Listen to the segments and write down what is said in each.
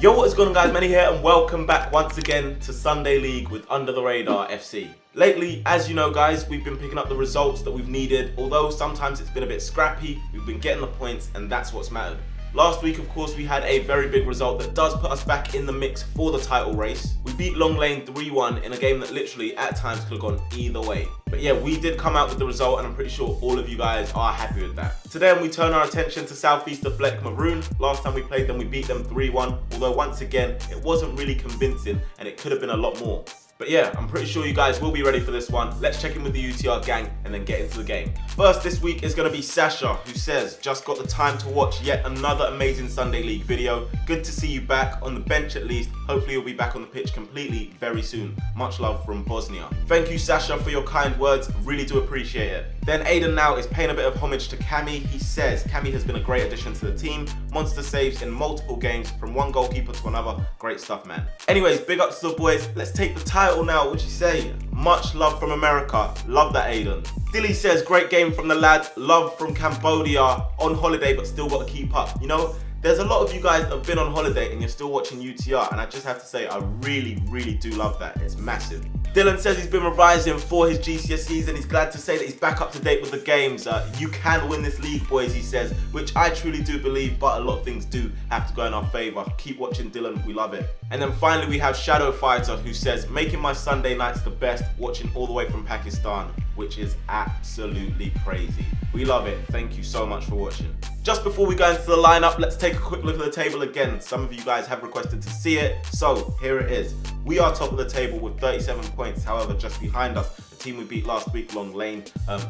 Yo, what is going on, guys? Manny here, and welcome back once again to Sunday League with Under the Radar FC. Lately, as you know, guys, we've been picking up the results that we've needed. Although sometimes it's been a bit scrappy, we've been getting the points, and that's what's mattered. Last week, of course, we had a very big result that does put us back in the mix for the title race. We beat Long Lane 3-1 in a game that literally at times could have gone either way. But yeah, we did come out with the result, and I'm pretty sure all of you guys are happy with that. Today, we turn our attention to Southeast Fleck Maroon. Last time we played them, we beat them 3-1. Although once again, it wasn't really convincing, and it could have been a lot more. But yeah, I'm pretty sure you guys will be ready for this one. Let's check in with the UCR gang and then get into the game. First this week is going to be Sasha, who says, just got the time to watch yet another amazing Sunday League video. Good to see you back, on the bench at least. Hopefully you'll be back on the pitch completely very soon. Much love from Bosnia. Thank you, Sasha, for your kind words. Really do appreciate it. Then Aiden now is paying a bit of homage to Cammy. He says, Cammy has been a great addition to the team. Monster saves in multiple games from one goalkeeper to another. Great stuff, man. Anyways, big ups to the boys. Let's take the title now. What you say? Much love from America. Love that, Aiden. Dilly says, great game from the lads. Love from Cambodia. On holiday, but still got to keep up. You know, there's a lot of you guys that have been on holiday and you're still watching UTR, and I just have to say, I really do love that. It's massive. Dylan says he's been revising for his GCSEs and he's glad to say that he's back up to date with the games. You can win this league, boys, he says, which I truly do believe, but a lot of things do have to go in our favour. Keep watching, Dylan, we love it. And then finally we have Shadow Fighter, who says, making my Sunday nights the best, watching all the way from Pakistan, which is absolutely crazy. We love it. Thank you so much for watching. Just before we go into the lineup, let's take a quick look at the table again. Some of you guys have requested to see it, so here it is. We are top of the table with 37 points, however, just behind us, the team we beat last week, Long Lane,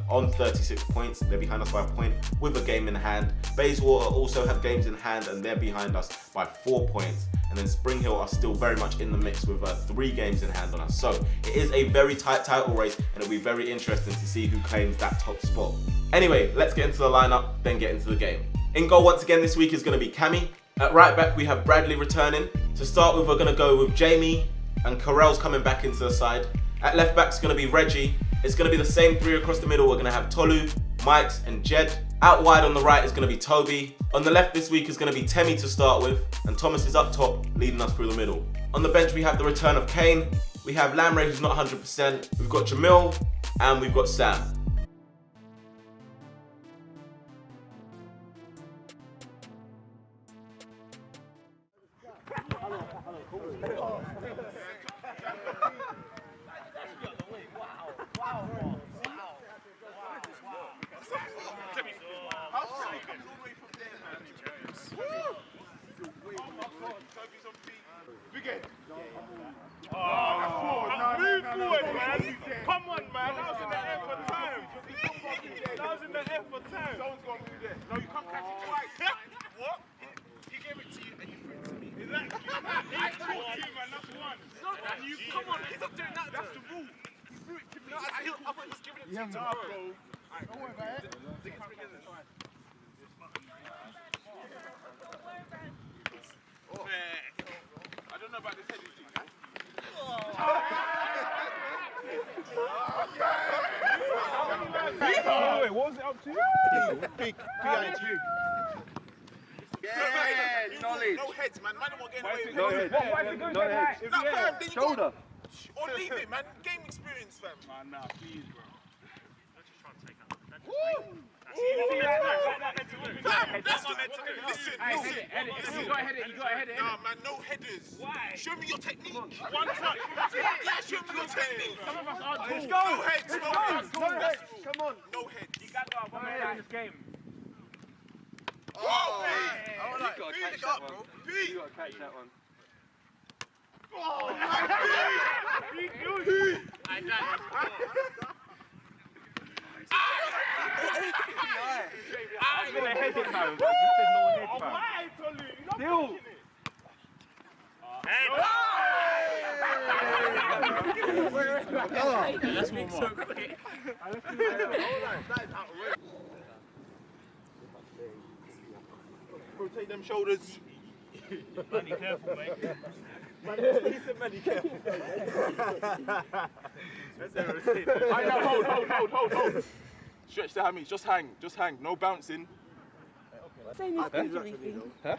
on 36 points. They're behind us by a point with a game in hand. Bayswater also have games in hand and they're behind us by 4 points. And then Spring Hill are still very much in the mix with 3 games in hand on us. So it is a very tight title race, and it'll be very interesting to see who claims that top spot. Anyway, let's get into the lineup, then get into the game. In goal once again this week is going to be Cammy. At right back we have Bradley returning. To start with, we're going to go with Jamie, and Carell's coming back into the side. At left back is going to be Reggie. It's going to be the same 3 across the middle. We're going to have Tolu, Mikes and Jed. Out wide on the right is going to be Toby. On the left this week is going to be Temi to start with, and Thomas is up top leading us through the middle. On the bench we have the return of Kane. We have Lamray, who's not 100%. We've got Jamil and we've got Sam. Come on, man. That was in the air for time. That was in the air for time. Someone's gonna move there. No, you can't catch it twice. What? He gave it to you and you threw it to me. Exactly. I told you, man. That's one. And you, come on, he's not doing that. That's the rule. He threw it to me. No, I thought he was giving it to you. Nah, bro. Don't worry about it. I don't know about this heading thing. Wait, what was it up to? Big PIG. Yeah, knowledge. No heads, man. Man won't get away with it. No heads. Why is it going back? No, fam, then you shoulder. Or leave it, man. Game experience, fam. Nah, please, bro. Let's just try and take out. Woo! Fam, that's what meant to do. Listen. You gotta head it. Nah, man, no headers. Why? Show me your technique. One touch. Yeah, show me your technique. Some of us aren't cool. Let's go. No heads. No heads. Come on. No heads. You guys got one head in this game. Oh, you gotta catch that one. You gotta catch that one. Oh, I got I'm gonna head it now. You said no head, fam. I told you. Still. Let's make so quick. Rotate them shoulders. Manny, careful, mate. He said, Manny, careful. Hold. Stretch the hammies, just hang, no bouncing. Huh?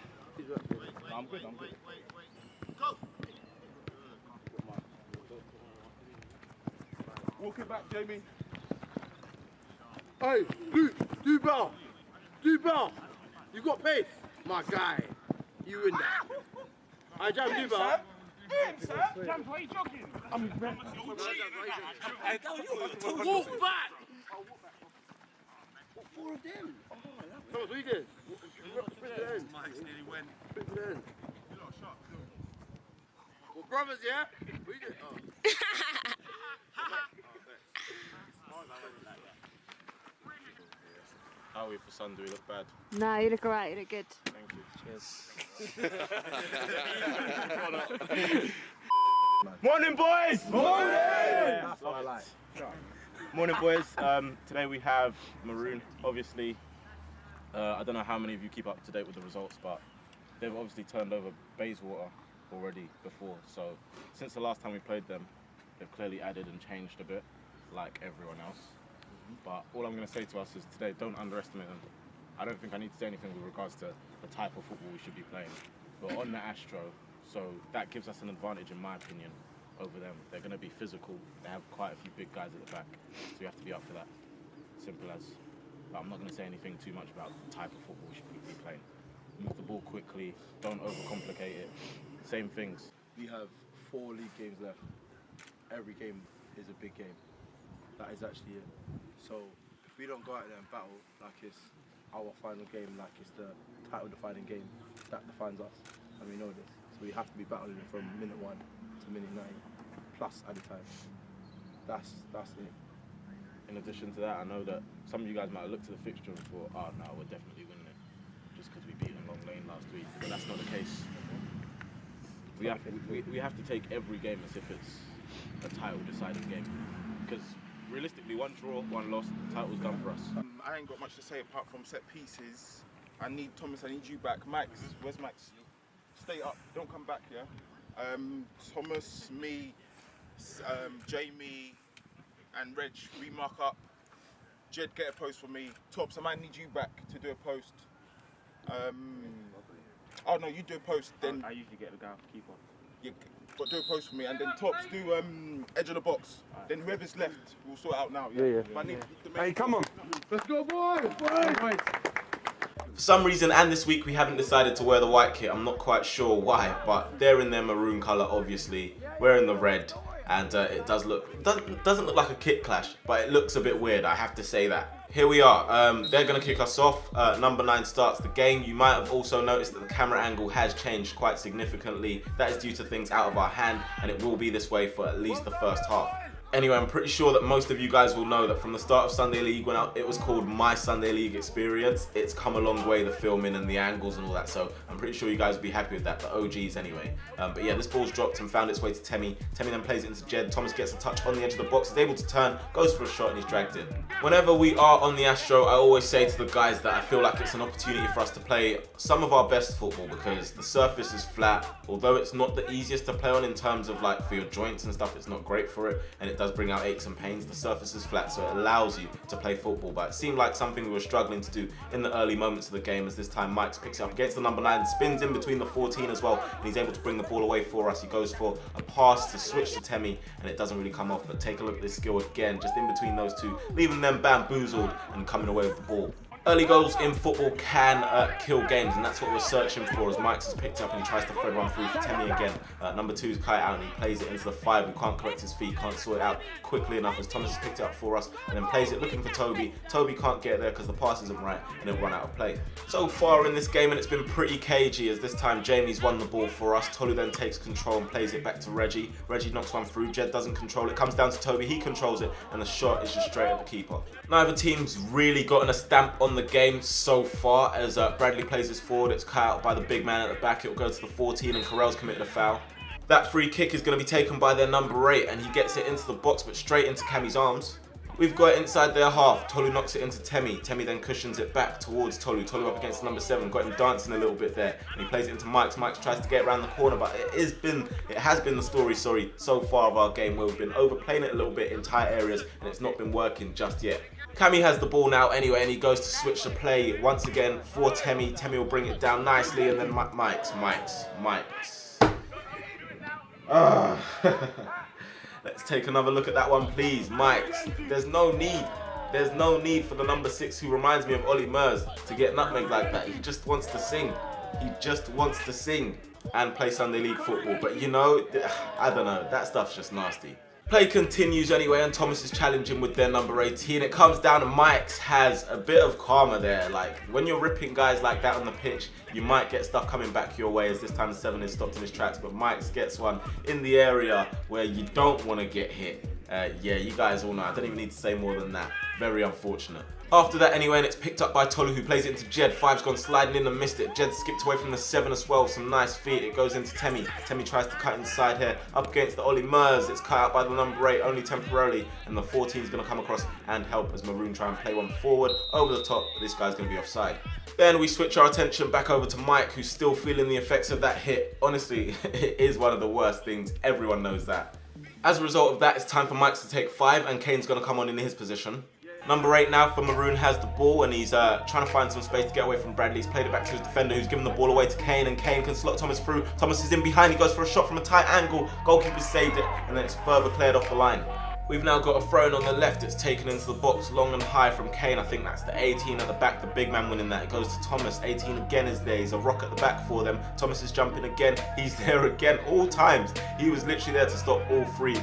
No, I'm good. Talking back, Jamie. Hey, do better. Do better. You got pace. My guy. You in that. I jam, do better. Jams, why are you jogging? Walk back. What, 4 of them? Oh, Thomas, what you did? Mike's nearly went. Well, brothers, yeah? What you did? Oh. How are we for Sun? Do we look bad? No, you look alright, you look good. Thank you. Cheers. Morning, boys! Morning! That's what I like. Morning, boys. Today we have Maroon. Obviously, I don't know how many of you keep up to date with the results, but they've obviously turned over Bayswater already before. So since the last time we played them, they've clearly added and changed a bit, like everyone else. But all I'm going to say to us is today, don't underestimate them. I don't think I need to say anything with regards to the type of football we should be playing. We're on the Astro, so that gives us an advantage, in my opinion, over them. They're going to be physical. They have quite a few big guys at the back, so you have to be up for that. Simple as. But I'm not going to say anything too much about the type of football we should be playing. Move the ball quickly. Don't overcomplicate it. Same things. We have 4 league games left. Every game is a big game. That is actually it. So if we don't go out there and battle like it's our final game, like it's the title-defining game, that defines us, and we know this. So we have to be battling from minute 1 to minute 90, plus added time. That's it. In addition to that, I know that some of you guys might have looked at the fixture and thought, oh no, we're definitely winning it, just because we beat them Long Lane last week. But that's not the case. We have to take every game as if it's a title-deciding game, because realistically, 1 draw, 1 loss, the title's done for us. I ain't got much to say apart from set pieces. I need Thomas, I need you back. Max, where's Max? Stay up, don't come back, yeah? Thomas, me, Jamie, and Reg, we mark up. Jed, get a post for me. Tops, I might need you back to do a post. Oh no, you do a post, then... I usually get the guy off the keeper. Yeah, but do a post for me, and then Tops, do edge of the box. Then whoever's left, we'll sort it out now. Yeah. But I need the Hey, come on. Let's go, boys. Boys. For some reason, and this week, we haven't decided to wear the white kit. I'm not quite sure why, but they're in their maroon colour, obviously. We're in the red, and it doesn't look like a kit clash, but it looks a bit weird, I have to say that. Here we are. They're going to kick us off. Number 9 starts the game. You might have also noticed that the camera angle has changed quite significantly. That is due to things out of our hand, and it will be this way for at least the first half. Anyway, I'm pretty sure that most of you guys will know that from the start of Sunday League, when it was called My Sunday League Experience, it's come a long way, the filming and the angles and all that, so I'm pretty sure you guys will be happy with that, the OGs anyway. But yeah, this ball's dropped and found its way to Temi. Temi then plays it into Jed. Thomas gets a touch on the edge of the box, is able to turn, goes for a shot, and he's dragged in. Whenever we are on the Astro, I always say to the guys that I feel like it's an opportunity for us to play some of our best football, because the surface is flat. Although it's not the easiest to play on in terms of like for your joints and stuff, it's not great for it, and it does bring out aches and pains. The surface is flat, so it allows you to play football, but it seemed like something we were struggling to do in the early moments of the game, as this time Mike picks it up against the number 9, spins in between the 14 as well, and he's able to bring the ball away for us. He goes for a pass to switch to Temi, and it doesn't really come off, but take a look at this skill again, just in between those two, leaving them bamboozled and coming away with the ball. Early goals in football can kill games, and that's what we're searching for, as Mike's has picked up and he tries to thread one through for Temi again. Number 2's Kai out and he plays it into the 5 who can't correct his feet, can't sort it out quickly enough, as Thomas has picked it up for us and then plays it looking for Toby. Toby can't get there because the pass isn't right and it'll run out of play. So far in this game, and it's been pretty cagey, as this time Jamie's won the ball for us. Tolu then takes control and plays it back to Reggie. Reggie knocks one through, Jed doesn't control it, comes down to Toby, he controls it, and the shot is just straight at the keeper. Neither team's really gotten a stamp on the game so far, as Bradley plays his forward. It's cut out by the big man at the back. It'll go to the 14 and Carell's committed a foul. That free kick is going to be taken by their number 8 and he gets it into the box, but straight into Cami's arms. We've got it inside their half. Tolu knocks it into Temi. Temi then cushions it back towards Tolu. Tolu up against number 7. Got him dancing a little bit there. And he plays it into Mike's. Mike's tries to get around the corner, but it has been the story, so far of our game, where we've been overplaying it a little bit in tight areas and it's not been working just yet. Cami has the ball now anyway, and he goes to switch the play once again for Temi. Temi will bring it down nicely, and then Mike's. Let's take another look at that one, please. Mikes, there's no need. There's no need for the number 6, who reminds me of Ollie Mers, to get nutmegged like that. He just wants to sing. He just wants to sing and play Sunday League football. But you know, I don't know. That stuff's just nasty. Play continues anyway, and Thomas is challenging with their number 18. It comes down and Mikes has a bit of karma there. Like, when you're ripping guys like that on the pitch, you might get stuff coming back your way, as this time the 7 is stopped in his tracks. But Mikes gets one in the area where you don't want to get hit. Yeah, you guys all know. I don't even need to say more than that. Very unfortunate. After that anyway, and it's picked up by Tolu, who plays it into Jed. 5's gone sliding in and missed it. Jed skipped away from the 7 as well. Some nice feet. It goes into Temi. Temi tries to cut inside here. Up against the Ollie Mers. It's cut out by the number 8, only temporarily. And the 14 is going to come across and help as Maroon try and play one forward over the top. But this guy's going to be offside. Then we switch our attention back over to Mike, who's still feeling the effects of that hit. Honestly, it is one of the worst things. Everyone knows that. As a result of that, it's time for Mike's to take 5, and Kane's going to come on in his position. Number 8 now for Maroon has the ball, and he's trying to find some space to get away from Bradley. He's played it back to his defender, who's given the ball away to Kane, and Kane can slot Thomas through. Thomas is in behind. He goes for a shot from a tight angle. Goalkeeper saved it, and then it's further cleared off the line. We've now got a throw-in on the left. It's taken into the box long and high from Kane. I think that's the 18 at the back, the big man winning that. It goes to Thomas. 18 again is there. He's a rock at the back for them. Thomas is jumping again. He's there again all times. He was literally there to stop all 3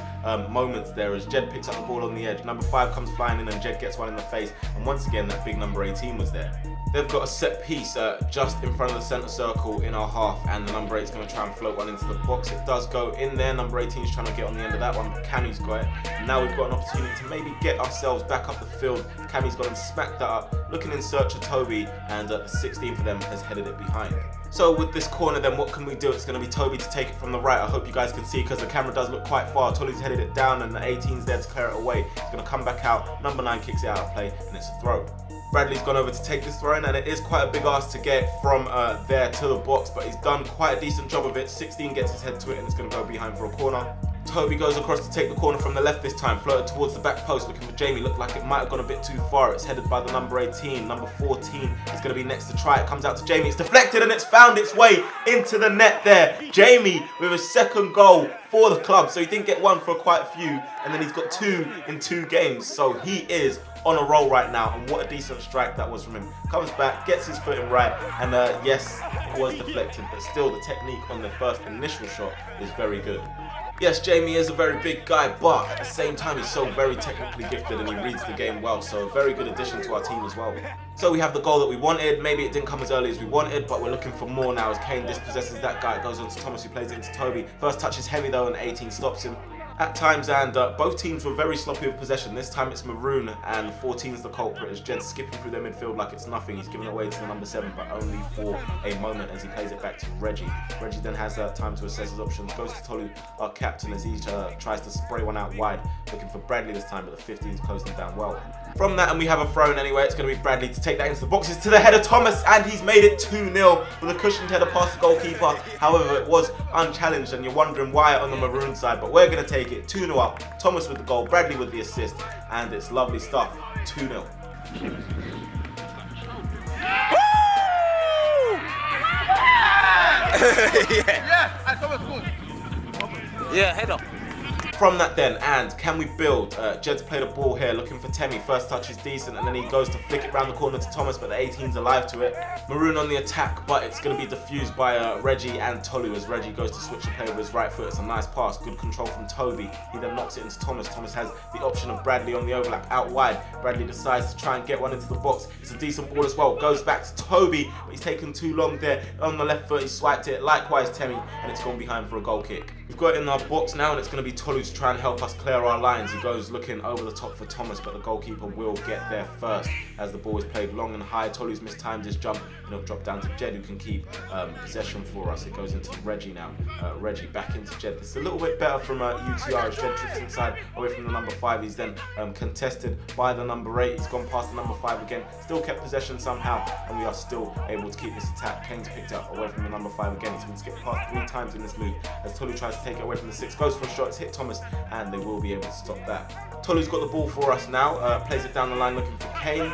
moments there as Jed picks up the ball on the edge. Number 5 comes flying in and Jed gets one in the face. And once again, that big number 18 was there. They've got a set piece just in front of the centre circle in our half, and the number 8 is going to try and float one into the box. It does go in there. Number 18 is trying to get on the end of that one, but Cammy's got it. And now we've got an opportunity to maybe get ourselves back up the field. Cammy's got him smacked that up, looking in search of Toby, and the 16 for them has headed it behind. So with this corner then, what can we do? It's going to be Toby to take it from the right. I hope you guys can see, because the camera does look quite far. Tolu's headed it down, and the 18's there to clear it away. It's going to come back out. Number 9 kicks it out of play, and it's a throw. Bradley's gone over to take this throw in, and it is quite a big ask to get from there to the box, but he's done quite a decent job of it. 16 gets his head to it, and it's going to go behind for a corner. Toby goes across to take the corner from the left this time, floated towards the back post, looking for Jamie. Looked like it might have gone a bit too far. It's headed by the number 18. Number 14 is going to be next to try. It comes out to Jamie. It's deflected, and it's found its way into the net there. Jamie with a second goal for the club. So he didn't get one for quite a few, and then he's got 2 in 2 games. So he is on a roll right now, and what a decent strike that was from him. Comes back, gets his foot in right, and yes, it was deflected, but still the technique on the first initial shot is very good. Yes, Jamie is a very big guy, but at the same time he's so very technically gifted and he reads the game well, so a very good addition to our team as well. So we have the goal that we wanted. Maybe it didn't come as early as we wanted, but we're looking for more now as Kane dispossesses that guy. It goes on to Thomas, who plays it into Toby. First touch is heavy though, and 18 stops him at times, and both teams were very sloppy with possession. This time it's Maroon, and 14's the culprit as Jed's skipping through their midfield like it's nothing. He's giving it away to the number 7, but only for a moment as he plays it back to Reggie. Reggie then has time to assess his options, goes to Tolu, our captain, as he tries to spray one out wide, looking for Bradley this time, but the 15's closing down well. From that, and we have a throw in anyway. It's going to be Bradley to take that into the boxes, to the header Thomas, and he's made it 2-0 with a cushioned header past the goalkeeper. However, it was unchallenged, and you're wondering why on the Maroon side, but we're going to take it 2-0 up. Thomas with the goal, Bradley with the assist, and it's lovely stuff. 2-0. Yeah, header. From that then, and can we build? Jed's played a ball here, looking for Temi. First touch is decent, and then he goes to flick it round the corner to Thomas, but the 18's alive to it. Maroon on the attack, but it's going to be diffused by Reggie and Tolu as Reggie goes to switch the play with his right foot. It's a nice pass, good control from Toby. He then knocks it into Thomas. Thomas has the option of Bradley on the overlap out wide. Bradley decides to try and get one into the box. It's a decent ball as well. Goes back to Toby, but he's taken too long there. On the left foot, he swiped it. Likewise, Temi, and it's gone behind for a goal kick. We've got it in our box now, and it's going to be Tolu to try and help us clear our lines. He goes looking over the top for Thomas, but the goalkeeper will get there first as the ball is played long and high. Tolu's mistimed his jump, and it'll drop down to Jed, who can keep possession for us. It goes into Reggie now. Reggie back into Jed. This is a little bit better from UCR as Jed drifts inside away from the number 5. He's then contested by the number 8. He's gone past the number 5 again. Still kept possession somehow, and we are still able to keep this attack. Kane's picked up away from the number 5 again. He's been skipped past 3 times in this move as Tolu tries to take it away from the 6. Goes for a shot. It's hit Thomas, and they will be able to stop that. Tolu's got the ball for us now, plays it down the line looking for Kane.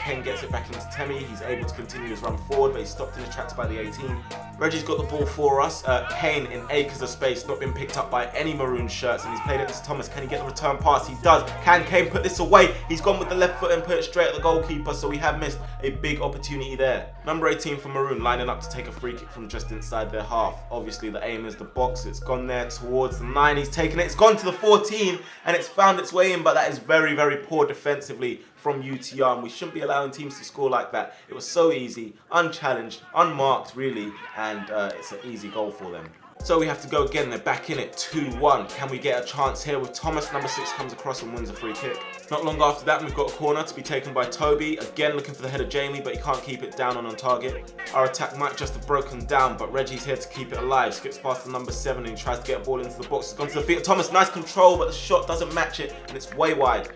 Kane gets it back into Temi. He's able to continue his run forward, but he's stopped in his tracks by the 18. Reggie's got the ball for us. Kane in acres of space, not been picked up by any maroon shirts, and he's played it to Thomas. Can he get the return pass? He does. Can Kane put this away? He's gone with the left foot and put it straight at the goalkeeper, so we have missed a big opportunity there. Number 18 for Maroon lining up to take a free kick from just inside their half. Obviously the aim is the box. It's gone there towards the 9. He's taken it. It's gone to the 14 and it's found its way in, but that is very, very poor defensively from UTR, and we shouldn't be allowing teams to score like that. It was so easy, unchallenged, unmarked really, and it's an easy goal for them. So we have to go again. They're back in it, 2-1. Can we get a chance here with Thomas? Number 6 comes across and wins a free kick. Not long after that, we've got a corner to be taken by Toby. Again, looking for the header Jamie, but he can't keep it down on target. Our attack might just have broken down, but Reggie's here to keep it alive. Skips past the number 7 and he tries to get a ball into the box. It's gone to the feet of Thomas. Nice control, but the shot doesn't match it, and it's way wide.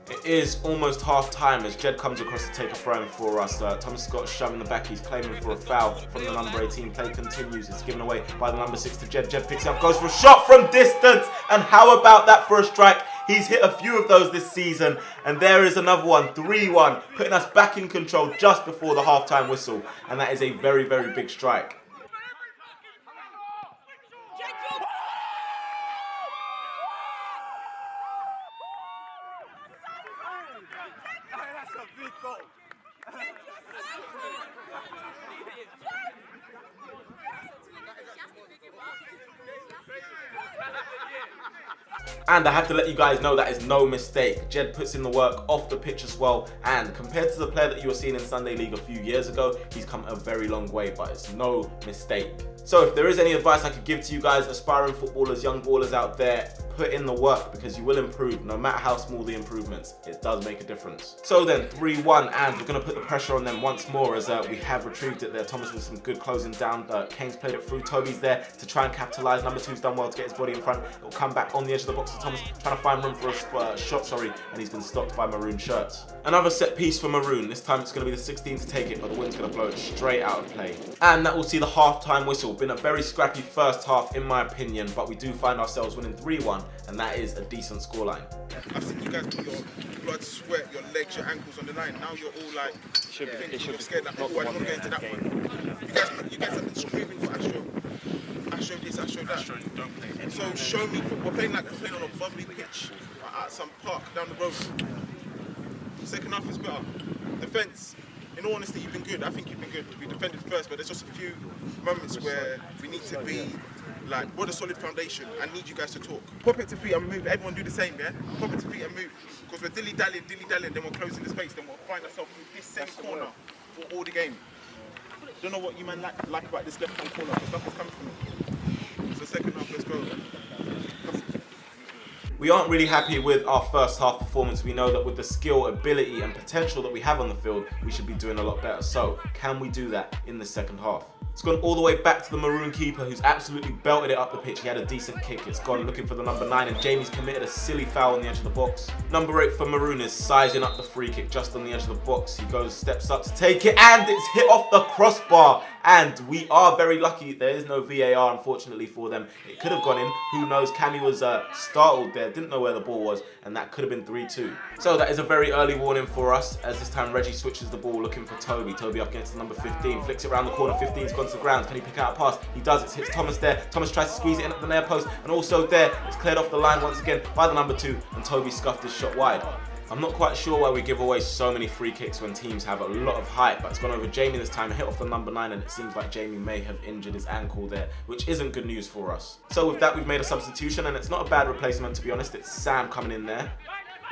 It is almost half time as Jed comes across to take a throw in for us. Thomas has got a shove in the back. He's claiming for a foul from the number 18. Play continues. It's given away by the number 6 to Jed. Jed picks it up, goes for a shot from distance. And how about that for a strike? He's hit a few of those this season. And there is another one, 3-1, putting us back in control just before the half-time whistle. And that is a very, very big strike. That's a big goal. And I have to let you guys know that is no mistake. Jed puts in the work off the pitch as well, and compared to the player that you were seeing in Sunday League a few years ago, he's come a very long way, but it's no mistake. So if there is any advice I could give to you guys, aspiring footballers, young ballers out there, put in the work because you will improve. No matter how small the improvements, it does make a difference. So then 3-1, and we're going to put the pressure on them once more as we have retrieved it there. Thomas with some good closing down. Kane's played it through. Toby's there to try and capitalise. Number 2's done well to get his body in front. It'll come back on the edge of the box to Thomas, trying to find room for a shot, and he's been stopped by Maroon shirts. Another set piece for Maroon. This time it's going to be the 16 to take it, but the wind's going to blow it straight out of play. And that will see the half-time whistle. Been a very scrappy first half in my opinion, but we do find ourselves winning 3-1, and that is a decent scoreline. I've seen you guys put your blood, sweat, your legs, your ankles on the line. Now you're all like, you're scared like, oh, I don't want to get into that one. You guys have been screaming for Astro. Astro this, Astro that. Don't play. So show me, we're playing on a bubbly pitch at some park down the road. Second half is better. Defence, in all honesty, you've been good. I think you've been good. We defended first, but there's just a few moments where we need to be like, what a solid foundation. I need you guys to talk. Pop it to feet and move. Everyone do the same, yeah? Pop it to feet and move. Because we're dilly-dallying, then we're closing the space, then we'll find ourselves in this same corner for all the game. Don't know what you man like about this left-hand corner, because nothing's coming from it. So second half, let's go. We aren't really happy with our first half performance. We know that with the skill, ability and potential that we have on the field, we should be doing a lot better. So, can we do that in the second half? It's gone all the way back to the Maroon keeper who's absolutely belted it up the pitch. He had a decent kick. It's gone looking for the number 9 and Jamie's committed a silly foul on the edge of the box. Number 8 for Maroon is sizing up the free kick just on the edge of the box. He goes, steps up to take it and it's hit off the crossbar. And we are very lucky. There is no VAR unfortunately for them. It could have gone in. Who knows? Cammy was startled there. Didn't know where the ball was and that could have been 3-2. So that is a very early warning for us as this time Reggie switches the ball looking for Toby. Toby up against the number 15. Flicks it around the corner. 15's gone to the ground. Can he pick out a pass? He does. It hits Thomas there. Thomas tries to squeeze it in at the near post and also there it's cleared off the line once again by the number 2 and Toby scuffed his shot wide. I'm not quite sure why we give away so many free kicks when teams have a lot of height, but it's gone over Jamie this time, hit off the number 9 and it seems like Jamie may have injured his ankle there, which isn't good news for us. So with that we've made a substitution and it's not a bad replacement to be honest. It's Sam coming in there.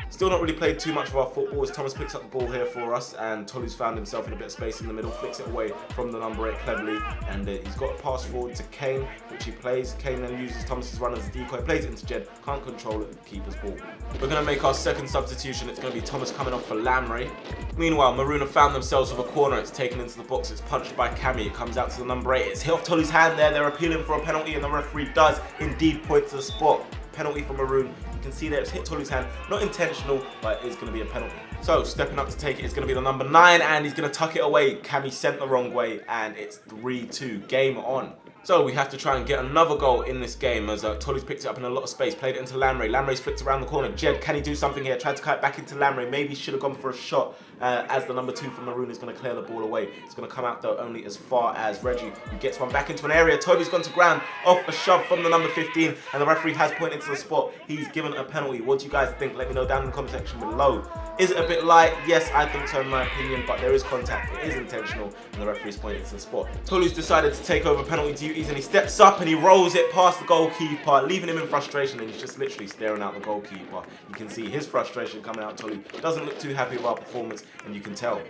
Still not really played too much of our football as Thomas picks up the ball here for us and Tolu's found himself in a bit of space in the middle, flicks it away from the number 8 cleverly and he's got a pass forward to Kane which he plays. Kane then uses Thomas's run as a decoy, plays it into Jed, can't control it, keeper's ball. We're going to make our second substitution. It's going to be Thomas coming off for Lamry. Meanwhile, Maroon have found themselves with a corner. It's taken into the box. It's punched by Cammy. It comes out to the number 8. It's hit off Tolu's hand there. They're appealing for a penalty and the referee does indeed point to the spot. Penalty for Maroon. You can see there it's hit Tolu's hand. Not intentional, but it is going to be a penalty. So stepping up to take it is going to be the number 9 and he's going to tuck it away. Cammy sent the wrong way and it's 3-2. Game on. So we have to try and get another goal in this game as Tolu's picked it up in a lot of space, played it into Lamry. Lamry's flipped around the corner. Jed, can he do something here? Tried to cut it back into Lamry. Maybe should have gone for a shot as the number 2 from Maroon is going to clear the ball away. It's going to come out though only as far as Reggie, who gets one back into an area. Toby's gone to ground off a shove from the number 15, and the referee has pointed to the spot. He's given a penalty. What do you guys think? Let me know down in the comment section below. Is it a bit light? Yes, I think so in my opinion, but there is contact. It is intentional, and the referee's pointed to the spot. Tolu's decided to take over penalty duties, and he steps up and he rolls it past the goalkeeper, leaving him in frustration, and he's just literally staring out the goalkeeper. You can see his frustration coming out. Tolu doesn't look too happy with our performance, and you can tell.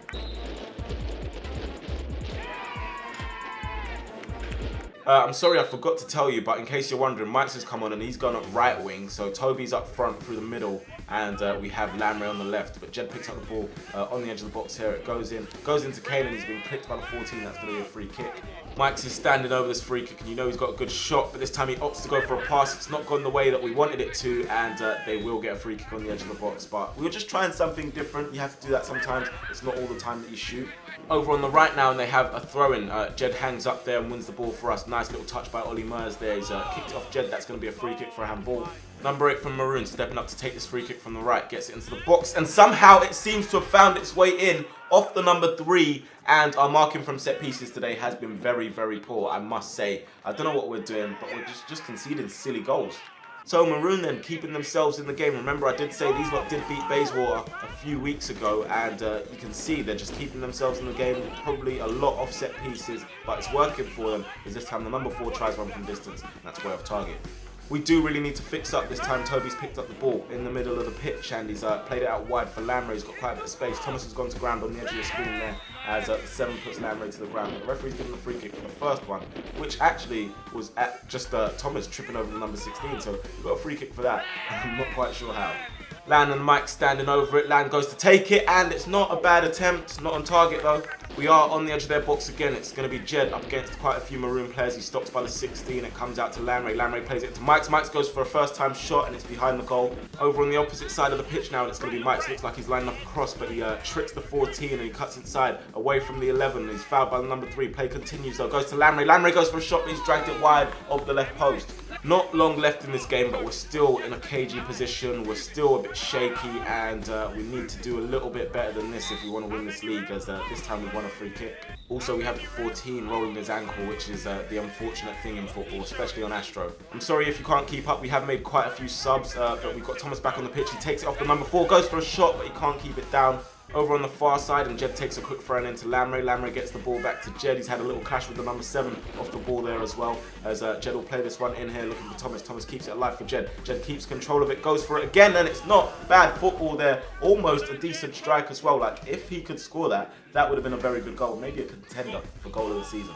I'm sorry I forgot to tell you, but in case you're wondering, Mike's has come on and he's gone up right wing, so Toby's up front through the middle, and we have Lamray on the left, but Jed picks up the ball on the edge of the box here. It goes into Kane, and he's been picked by the 14. That's going to be a free kick. Mike's is standing over this free kick, and you know he's got a good shot, but this time he opts to go for a pass. It's not gone the way that we wanted it to, and they will get a free kick on the edge of the box, but we were just trying something different. You have to do that sometimes. It's not all the time that you shoot. Over on the right now, and they have a throw-in. Jed hangs up there and wins the ball for us. Nice little touch by Ollie Mers there. He's kicked it off Jed. That's going to be a free kick for a handball. Number 8 from Maroon, stepping up to take this free kick from the right. Gets it into the box, and somehow it seems to have found its way in off the number 3. And our marking from set pieces today has been very, very poor, I must say. I don't know what we're doing, but we're just conceding silly goals. So Maroon then keeping themselves in the game. Remember, I did say these lot did beat Bayswater a few weeks ago, and you can see they're just keeping themselves in the game. Probably a lot of set pieces, but it's working for them. As this time the number 4 tries one from distance, and that's way off target. We do really need to fix up. This time Toby's picked up the ball in the middle of the pitch, and he's played it out wide for Lamray. He's got quite a bit of space. Thomas has gone to ground on the edge of the screen there, as the 7 puts Lamray to the ground. The referee's given the free kick for the first one, which actually was at just Thomas tripping over the number 16, so we got a free kick for that. I'm not quite sure how. Lan and Mike standing over it. Lan goes to take it, and it's not a bad attempt. Not on target though. We are on the edge of their box again. It's going to be Jed up against quite a few Maroon players. He stops by the 16. It comes out to Lamray. Lamray plays it to Mike's. Mike's goes for a first time shot, and it's behind the goal. Over on the opposite side of the pitch now, and it's going to be Mike's. Looks like he's lining up a cross, but he tricks the 14 and he cuts inside away from the 11. He's fouled by the number 3. Play continues though. Goes to Lamray. Lamray goes for a shot, but he's dragged it wide of the left post. Not long left in this game, but we're still in a cagey position. We're still a bit shaky, and we need to do a little bit better than this if we want to win this league, as this time we won a free kick. Also, we have the 14 rolling his ankle, which is the unfortunate thing in football, especially on Astro. I'm sorry if you can't keep up. We have made quite a few subs, but we've got Thomas back on the pitch. He takes it off the number 4, goes for a shot, but he can't keep it down. Over on the far side, and Jed takes a quick throw into Lamray. Lamray gets the ball back to Jed. He's had a little clash with the number 7 off the ball there as well, as Jed will play this one in here looking for Thomas. Thomas keeps it alive for Jed. Jed keeps control of it, goes for it again, and it's not bad football there. Almost a decent strike as well. Like, if he could score that, that would have been a very good goal. Maybe a contender for goal of the season.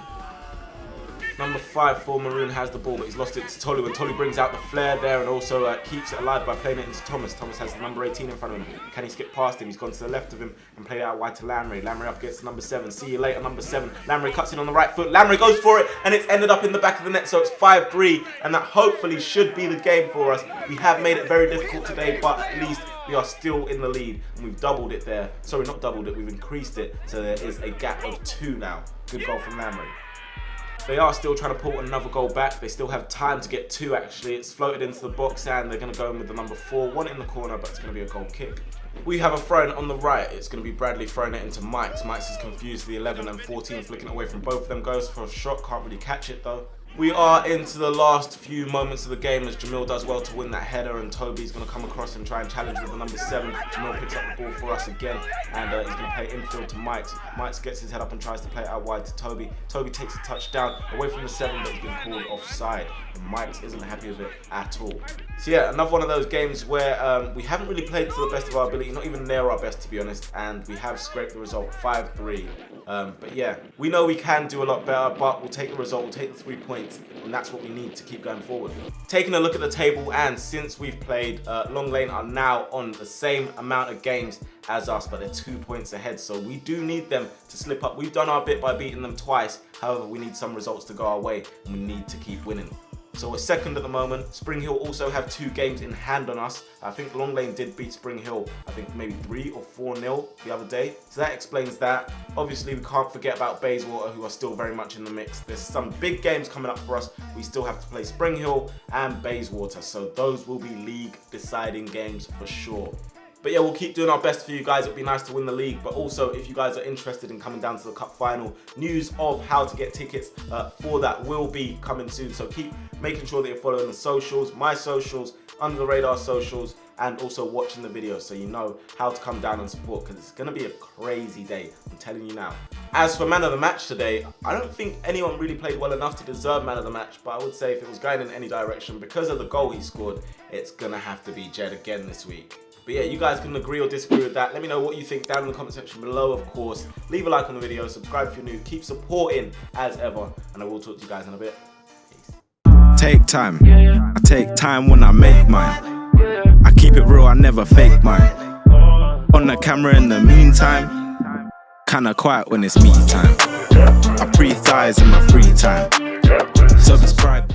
Number 5 for Maroon has the ball, but he's lost it to Tolu, and Tolu brings out the flare there and also keeps it alive by playing it into Thomas. Thomas has the number 18 in front of him. Can he skip past him? He's gone to the left of him and played it out wide to Lamray. Lamray up against the number 7. See you later, number 7. Lamray cuts in on the right foot. Lamray goes for it, and it's ended up in the back of the net, so it's 5-3, and that hopefully should be the game for us. We have made it very difficult today, but at least we are still in the lead, and we've doubled it there. Sorry, not doubled it, we've increased it, so there is a gap of 2 now. Good goal from Lamray. They are still trying to pull another goal back. They still have time to get 2 actually. It's floated into the box, and they're going to go in with the number 4. 1 in the corner, but it's going to be a goal kick. We have a throw-in on the right. It's going to be Bradley throwing it into Mike's. Mike's is confused the 11 and 14, flicking away from both of them. Goes for a shot, can't really catch it though. We are into the last few moments of the game as Jamil does well to win that header, and Toby's going to come across and try and challenge with the number 7. Jamil picks up the ball for us again, and he's going to play infield to Mike's. Mike's gets his head up and tries to play it out wide to Toby. Toby takes a touchdown away from the 7, but he's been called offside. And Mike's isn't happy with it at all. So yeah, another one of those games where we haven't really played to the best of our ability, not even near our best to be honest, and we have scraped the result 5-3. But yeah, we know we can do a lot better, but we'll take the result, we'll take the 3 points, and that's what we need to keep going forward. Taking a look at the table, and since we've played, Long Lane are now on the same amount of games as us, but they're 2 points ahead, so we do need them to slip up. We've done our bit by beating them twice, however we need some results to go our way, and we need to keep winning. So we're second at the moment. Spring Hill also have 2 games in hand on us. I think Long Lane did beat Spring Hill, I think maybe 3 or 4-0 the other day. So that explains that. Obviously we can't forget about Bayswater, who are still very much in the mix. There's some big games coming up for us. We still have to play Spring Hill and Bayswater. So those will be league deciding games for sure. But yeah, we'll keep doing our best for you guys. It'd be nice to win the league. But also, if you guys are interested in coming down to the cup final, news of how to get tickets for that will be coming soon. So keep making sure that you're following the socials, my socials, Under the Radar socials, and also watching the videos so you know how to come down and support, because it's going to be a crazy day, I'm telling you now. As for man of the match today, I don't think anyone really played well enough to deserve man of the match, but I would say if it was going in any direction, because of the goal he scored, it's going to have to be Jed again this week. But yeah, you guys can agree or disagree with that. Let me know what you think down in the comment section below, of course. Leave a like on the video, subscribe if you're new, keep supporting as ever, and I will talk to you guys in a bit. Peace. Take time. I take time when I make mine. I keep it real, I never fake mine. On the camera in the meantime, kinda quiet when it's me time. I breathe thighs in my free time. Subscribe.